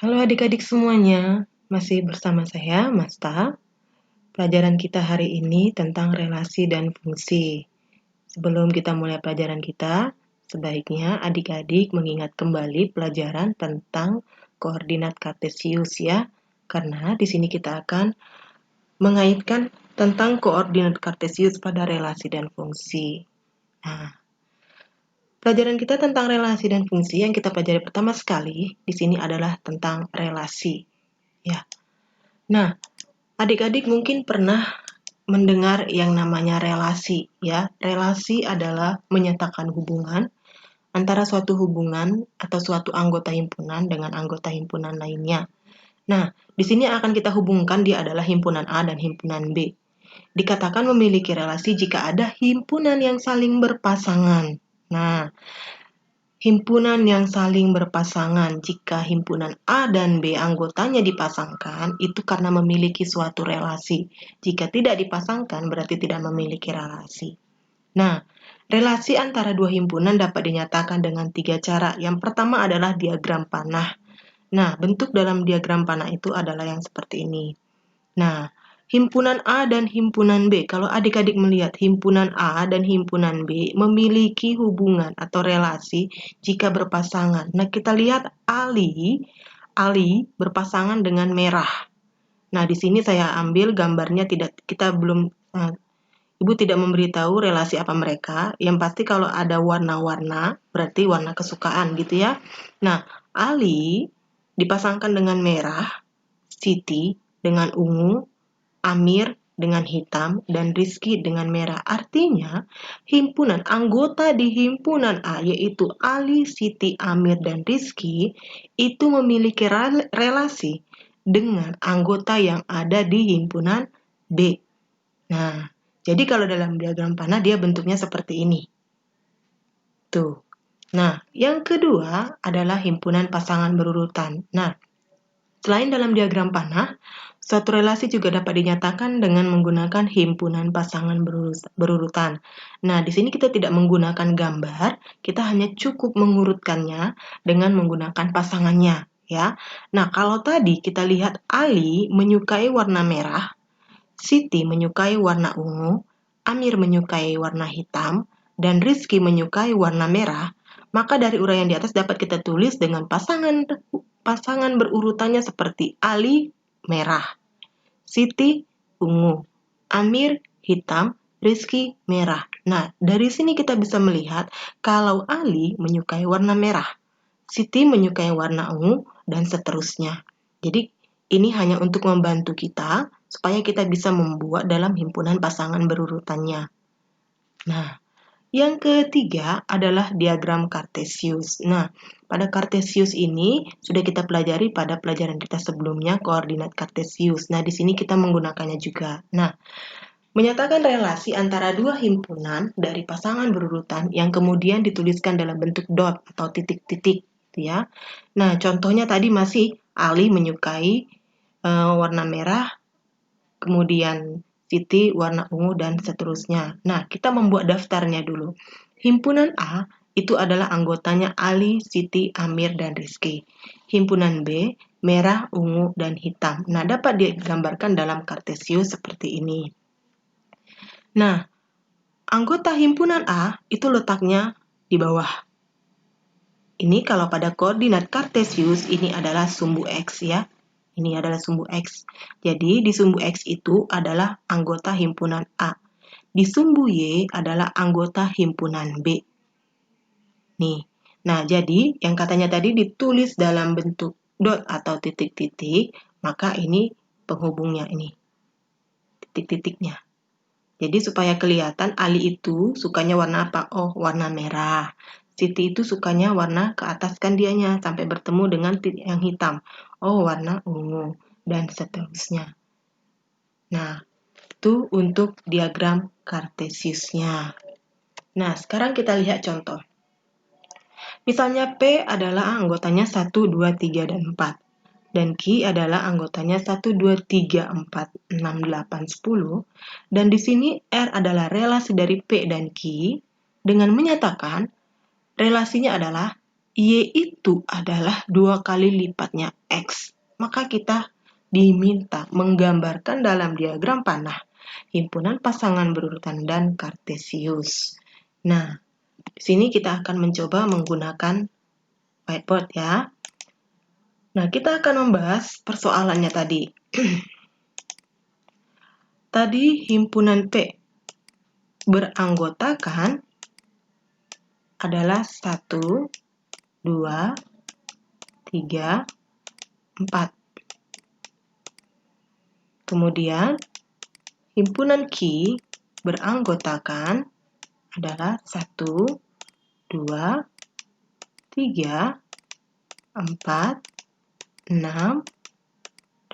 Halo adik-adik semuanya, masih bersama saya, Masta. Pelajaran kita hari ini tentang relasi dan fungsi. Sebelum kita mulai pelajaran kita, sebaiknya adik-adik mengingat kembali pelajaran tentang koordinat kartesius ya. Karena di sini kita akan mengaitkan tentang koordinat kartesius pada relasi dan fungsi. Nah, pelajaran kita tentang relasi dan fungsi yang kita pelajari pertama sekali di sini adalah tentang relasi. Ya. Nah, adik-adik mungkin pernah mendengar yang namanya relasi, ya. Relasi adalah menyatakan hubungan antara suatu hubungan atau suatu anggota himpunan dengan anggota himpunan lainnya. Nah, di sini akan kita hubungkan dia adalah himpunan A dan himpunan B. Dikatakan memiliki relasi jika ada himpunan yang saling berpasangan. Nah, himpunan yang saling berpasangan, jika himpunan A dan B anggotanya dipasangkan, itu karena memiliki suatu relasi. Jika tidak dipasangkan, berarti tidak memiliki relasi. Nah, relasi antara dua himpunan dapat dinyatakan dengan 3 cara. Yang pertama adalah diagram panah. Nah, bentuk dalam diagram panah itu adalah yang seperti ini. Nah, himpunan A dan himpunan B, kalau adik-adik melihat himpunan A dan himpunan B memiliki hubungan atau relasi jika berpasangan. Nah, kita lihat Ali berpasangan dengan merah. Nah, di sini saya ambil gambarnya Ibu tidak memberitahu relasi apa mereka. Yang pasti kalau ada warna-warna, berarti warna kesukaan gitu ya. Nah, Ali dipasangkan dengan merah, Siti dengan ungu, Amir dengan hitam, dan Rizky dengan merah. Artinya, himpunan anggota di himpunan A, yaitu Ali, Siti, Amir, dan Rizky, itu memiliki relasi dengan anggota yang ada di himpunan B. Nah, jadi kalau dalam diagram panah, dia bentuknya seperti ini. Tuh. Nah, yang kedua adalah himpunan pasangan berurutan. Nah, selain dalam diagram panah, suatu relasi juga dapat dinyatakan dengan menggunakan himpunan pasangan berurutan. Nah, di sini kita tidak menggunakan gambar, kita hanya cukup mengurutkannya dengan menggunakan pasangannya, ya. Nah, kalau tadi kita lihat Ali menyukai warna merah, Siti menyukai warna ungu, Amir menyukai warna hitam, dan Rizky menyukai warna merah, maka dari uraian di atas dapat kita tulis dengan pasangan berurutannya seperti Ali merah, Siti ungu, Amir hitam, Rizky merah. Nah, dari sini kita bisa melihat kalau Ali menyukai warna merah, Siti menyukai warna ungu, dan seterusnya. Jadi, ini hanya untuk membantu kita supaya kita bisa membuat dalam himpunan pasangan berurutannya. Nah, yang ketiga adalah diagram kartesius. Nah, pada kartesius ini sudah kita pelajari pada pelajaran kita sebelumnya, koordinat kartesius. Nah, di sini kita menggunakannya juga. Nah, menyatakan relasi antara dua himpunan dari pasangan berurutan yang kemudian dituliskan dalam bentuk dot atau titik-titik, ya. Nah, contohnya tadi masih Ali menyukai warna merah, kemudian Siti warna ungu, dan seterusnya. Nah, kita membuat daftarnya dulu. Himpunan A itu adalah anggotanya Ali, Siti, Amir, dan Rizky. Himpunan B, merah, ungu, dan hitam. Nah, dapat digambarkan dalam kartesius seperti ini. Nah, anggota himpunan A itu letaknya di bawah. Ini kalau pada koordinat kartesius, ini adalah sumbu X ya. Ini adalah sumbu X. Jadi, di sumbu X itu adalah anggota himpunan A. Di sumbu Y adalah anggota himpunan B. Nih. Nah, jadi yang katanya tadi ditulis dalam bentuk dot atau titik-titik, maka ini penghubungnya ini. Titik-titiknya. Jadi supaya kelihatan Ali itu sukanya warna apa? Oh, warna merah. Siti itu sukanya warna ke atas kan dianya sampai bertemu dengan titik yang hitam. Oh, warna ungu, dan seterusnya. Nah, itu untuk diagram kartesiusnya. Nah, sekarang kita lihat contoh. Misalnya P adalah anggotanya 1, 2, 3, dan 4. Dan Q adalah anggotanya 1, 2, 3, 4, 6, 8, 10. Dan di sini R adalah relasi dari P dan Q dengan menyatakan relasinya adalah Y itu adalah 2 kali lipatnya X. Maka kita diminta menggambarkan dalam diagram panah himpunan pasangan berurutan dan kartesius. Nah, di sini kita akan mencoba menggunakan whiteboard ya. Nah, kita akan membahas persoalannya tadi. Tadi himpunan P beranggotakan adalah 1, 2, 3, 4. Kemudian, himpunan Q beranggotakan adalah 1, 2, 3, 4, 6,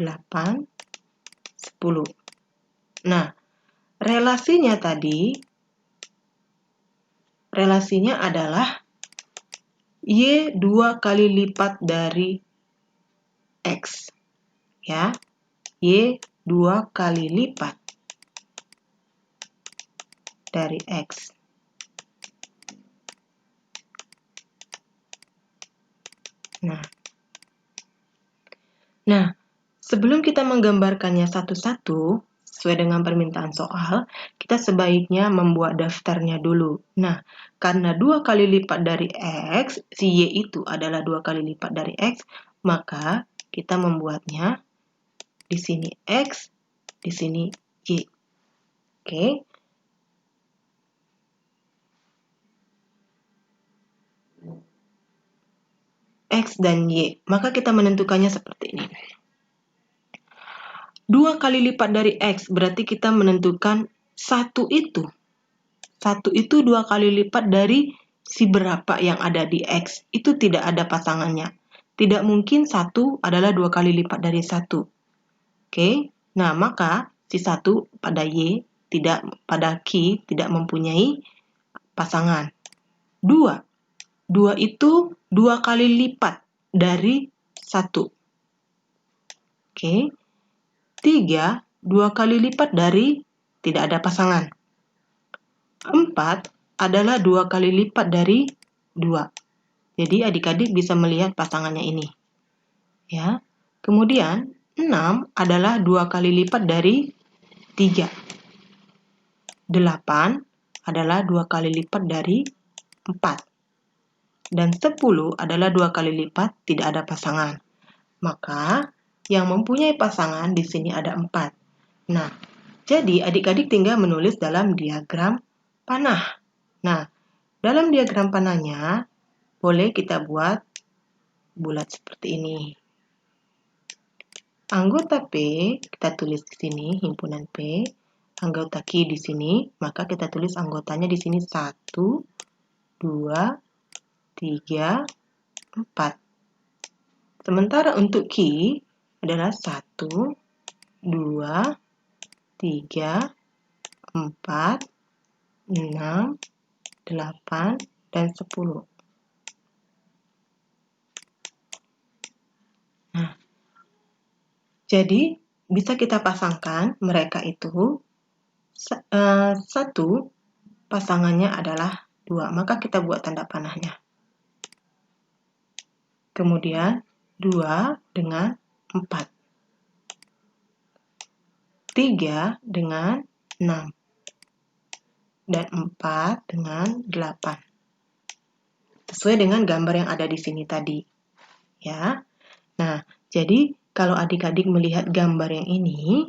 8, 10. Nah, relasinya adalah Y 2 kali lipat dari X. Ya, Y 2 kali lipat dari X. Nah, sebelum kita menggambarkannya satu-satu, sesuai dengan permintaan soal, kita sebaiknya membuat daftarnya dulu. Nah, karena 2 kali lipat dari X, si Y itu adalah 2 kali lipat dari X, maka kita membuatnya di sini X, di sini Y. Oke. X dan Y. Maka kita menentukannya seperti ini. 2 kali lipat dari X, berarti kita menentukan 1 itu. 1 itu 2 kali lipat dari si berapa yang ada di X. Itu tidak ada pasangannya. Tidak mungkin 1 adalah 2 kali lipat dari 1. Oke, nah maka si 1 pada Y, pada Q tidak mempunyai pasangan. 2 itu 2 kali lipat dari 1. Oke. 3, 2 kali lipat dari tidak ada pasangan. 4 adalah 2 kali lipat dari 2. Jadi adik-adik bisa melihat pasangannya ini. Ya. Kemudian 6 adalah 2 kali lipat dari 3. 8 adalah 2 kali lipat dari 4. Dan 10 adalah 2 kali lipat tidak ada pasangan. Maka yang mempunyai pasangan di sini ada 4. Nah, jadi adik-adik tinggal menulis dalam diagram panah. Nah, dalam diagram panahnya boleh kita buat bulat seperti ini. Anggota P kita tulis di sini himpunan P, anggota Q di sini, maka kita tulis anggotanya di sini 1, 2, 3, 4. Sementara untuk Q adalah 1, 2, 3, 4, 6, 8, dan 10. Nah, jadi bisa kita pasangkan mereka itu 1 pasangannya adalah 2, maka kita buat tanda panahnya. Kemudian 2 dengan 4. 3 dengan 6. Dan 4 dengan 8. Sesuai dengan gambar yang ada di sini tadi. Ya. Nah, jadi kalau adik-adik melihat gambar yang ini,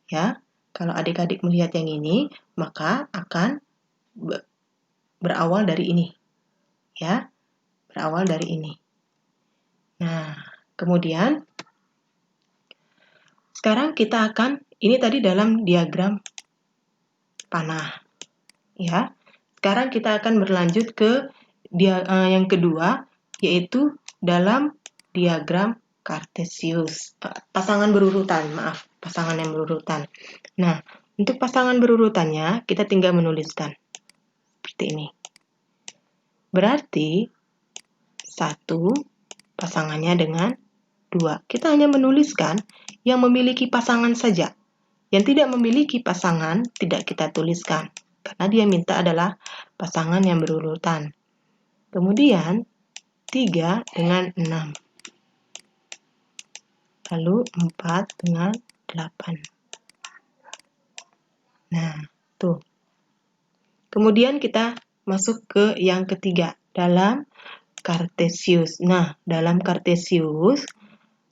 ya, kalau adik-adik melihat yang ini, maka akan berawal dari ini. Ya, berawal dari ini. Nah, kemudian sekarang kita akan, ini tadi dalam diagram panah. Ya, sekarang kita akan berlanjut ke yang kedua, yaitu dalam diagram kartesius. Pasangan berurutan, maaf, pasangan yang berurutan. Nah, untuk pasangan berurutannya, kita tinggal menuliskan seperti ini. Berarti 1 pasangannya dengan 2. Kita hanya menuliskan yang memiliki pasangan saja. Yang tidak memiliki pasangan tidak kita tuliskan. Karena dia minta adalah pasangan yang berurutan. Kemudian 3 dengan 6. Lalu 4 dengan 8. Nah, tuh. Kemudian kita masuk ke yang ketiga, dalam Kartesius. Nah, dalam Kartesius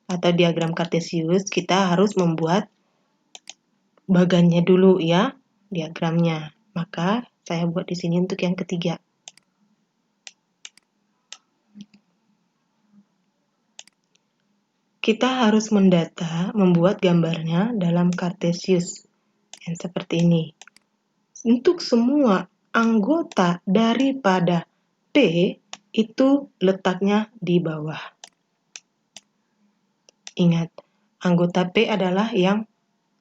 atau diagram Kartesius, kita harus membuat bagannya dulu ya, diagramnya. Maka saya buat di sini untuk yang ketiga. Kita harus mendata, membuat gambarnya dalam Kartesius yang seperti ini. Untuk semua anggota daripada P itu letaknya di bawah. Ingat, anggota P adalah yang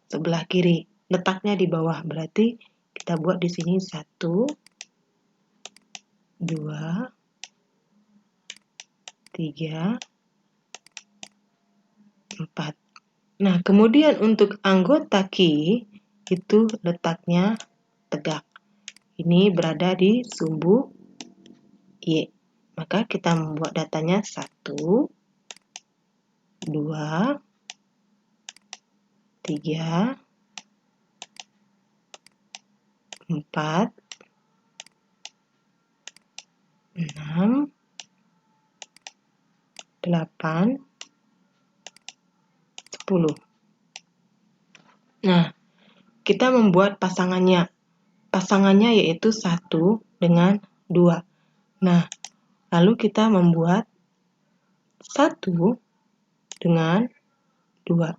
sebelah kiri, letaknya di bawah. Berarti kita buat di sini 1, 2, 3, 4. Nah, kemudian untuk anggota Q itu letaknya tegak. Ini berada di sumbu Y. Maka kita membuat datanya 1, 2, 3, 4, 6, 8, 10. Nah, kita membuat pasangannya. Pasangannya yaitu 1 dengan 2. Nah, lalu kita membuat 1 dengan 2.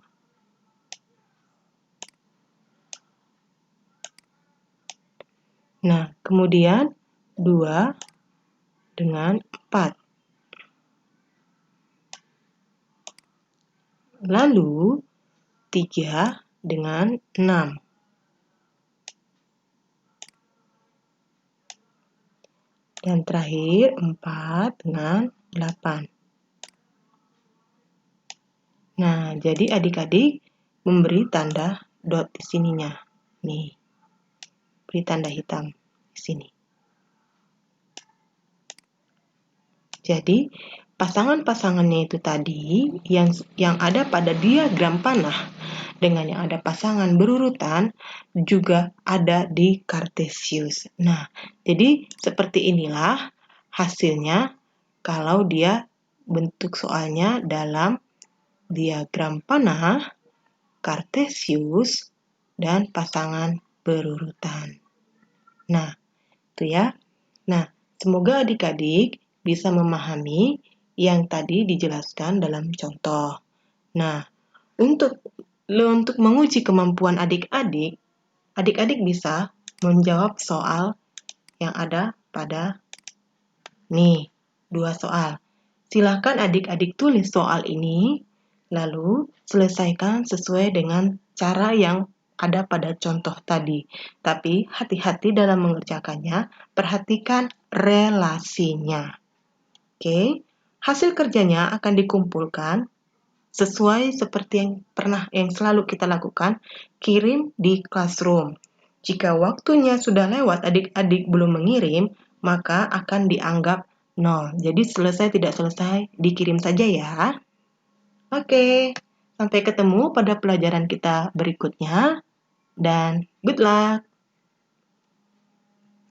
Nah, kemudian 2 dengan 4. Lalu 3 dengan 6. Dan terakhir 4 dengan 8. Nah, jadi adik-adik memberi tanda dot di sininya. Nih, beri tanda hitam di sini. Jadi, pasangan-pasangannya itu tadi yang ada pada diagram panah dengan yang ada pasangan berurutan juga ada di Kartesius. Nah, jadi seperti inilah hasilnya kalau dia bentuk soalnya dalam diagram panah, Kartesius, dan pasangan berurutan. Nah, itu ya. Nah, semoga adik-adik bisa memahami yang tadi dijelaskan dalam contoh. Nah, untuk menguji kemampuan adik-adik, adik-adik bisa menjawab soal yang ada pada nih, 2 soal. Silakan adik-adik tulis soal ini, lalu selesaikan sesuai dengan cara yang ada pada contoh tadi. Tapi hati-hati dalam mengerjakannya, perhatikan relasinya. Oke, hasil kerjanya akan dikumpulkan sesuai seperti yang selalu kita lakukan, kirim di classroom. Jika waktunya sudah lewat, adik-adik belum mengirim, maka akan dianggap 0. Jadi selesai tidak selesai, dikirim saja ya. Oke, sampai ketemu pada pelajaran kita berikutnya, dan good luck!